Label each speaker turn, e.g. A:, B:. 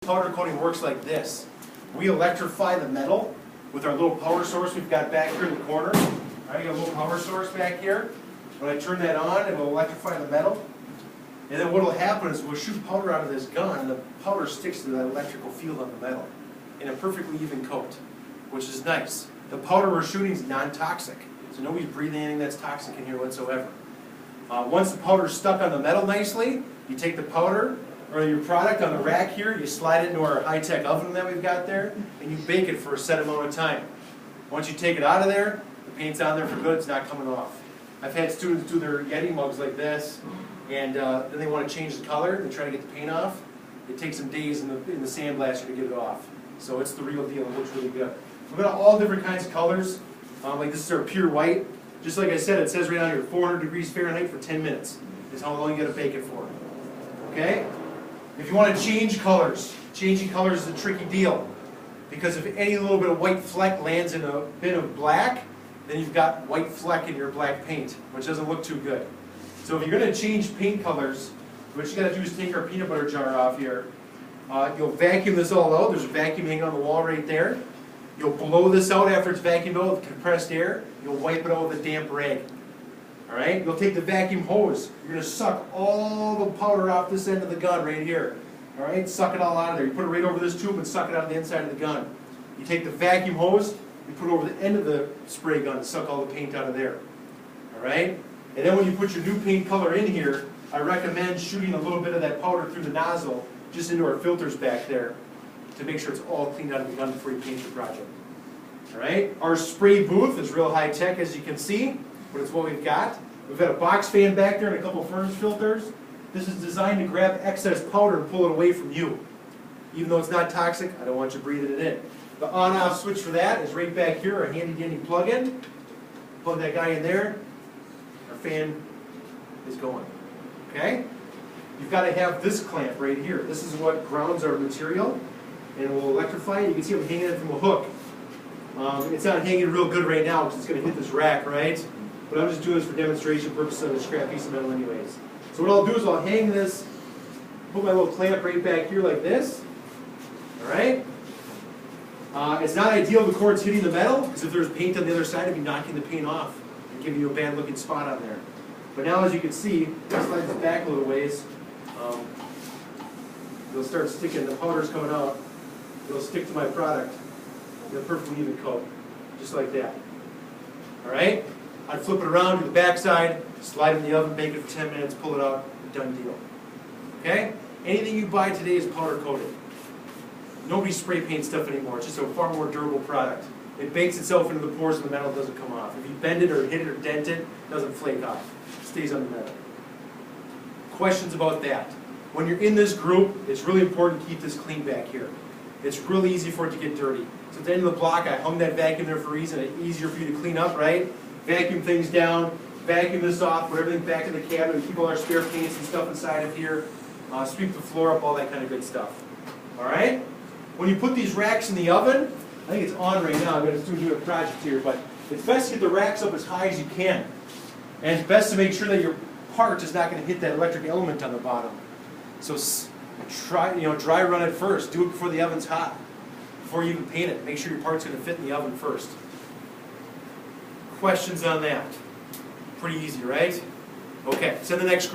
A: Powder coating works like this. We electrify the metal with our little power source we've got back here in the corner. I got a little power source back here. When I turn that on, it will electrify the metal. And then what will happen is we'll shoot powder out of this gun, and the powder sticks to that electrical field on the metal in a perfectly even coat, which is nice. The powder we're shooting is non-toxic, so nobody's breathing anything that's toxic in here whatsoever. Once the powder is stuck on the metal nicely, you take the powder or your product on the rack here, you slide it into our high-tech oven that we've got there, and you bake it for a set amount of time. Once you take it out of there, the paint's on there for good, it's not coming off. I've had students do their Yeti mugs like this, and then they want to change the color, they try to get the paint off. It takes some days in the sandblaster to get it off. So it's the real deal, it looks really good. We've got all different kinds of colors, like this is our pure white. Just like I said, it says right on here, 400 degrees Fahrenheit for 10 minutes is how long you got to bake it for. Okay? If you want to change colors, changing colors is a tricky deal. Because if any little bit of white fleck lands in a bit of black, then you've got white fleck in your black paint, which doesn't look too good. So if you're going to change paint colors, what you got to do is take our peanut butter jar off here. You'll vacuum this all out. There's a vacuum hanging on the wall right there. You'll blow this out after it's vacuumed out with compressed air. You'll wipe it out with a damp rag. All right? You'll take the vacuum hose. You're going to suck all the powder off this end of the gun right here. All right? Suck it all out of there. You put it right over this tube and suck it out of the inside of the gun. You take the vacuum hose, you put it over the end of the spray gun and suck all the paint out of there. All right? And then when you put your new paint color in here, I recommend shooting a little bit of that powder through the nozzle just into our filters back there to make sure it's all cleaned out of the gun before you paint your project. All right? Our spray booth is real high tech, as you can see, but it's what we've got. We've got a box fan back there and a couple of furnace filters. This is designed to grab excess powder and pull it away from you. Even though it's not toxic, I don't want you breathing it in. The on-off switch for that is right back here, a handy-dandy plug-in. Plug that guy in there. Our fan is going. Okay? You've got to have this clamp right here. This is what grounds our material, and it will electrify it. You can see I'm hanging it from a hook. It's not hanging real good right now because it's going to hit this rack, right? But I'm just doing this for demonstration purposes on a scrap piece of metal anyways. So what I'll do is I'll hang this, put my little clamp right back here like this. All right? It's not ideal the cord's hitting the metal, because if there's paint on the other side, it'd be knocking the paint off and giving you a bad looking spot on there. But now, as you can see, this slides it back a little ways. It'll start sticking, the powder's coming out. It'll stick to my product. Get a perfectly even coat, just like that. All right? I'd flip it around to the back side, slide it in the oven, bake it for 10 minutes, pull it out, done deal. Okay? Anything you buy today is powder coated. Nobody spray paints stuff anymore. It's just a far more durable product. It bakes itself into the pores and the metal doesn't come off. If you bend it or hit it or dent it, it doesn't flake off. It stays on the metal. Questions about that? When you're in this group, it's really important to keep this clean back here. It's really easy for it to get dirty. So at the end of the block, I hung that vacuum there for a reason. It's easier for you to clean up, right? Vacuum things down, vacuum this off, put everything back in the cabinet, keep all our spare paints and stuff inside of here, sweep the floor up, all that kind of good stuff. All right? When you put these racks in the oven, I think it's on right now, I'm going to do a project here, but it's best to get the racks up as high as you can. And it's best to make sure that your part is not going to hit that electric element on the bottom. So dry run it first. Do it before the oven's hot. Before you even paint it, make sure your part's going to fit in the oven first. Questions on that? Pretty easy, right? Okay, send the next group.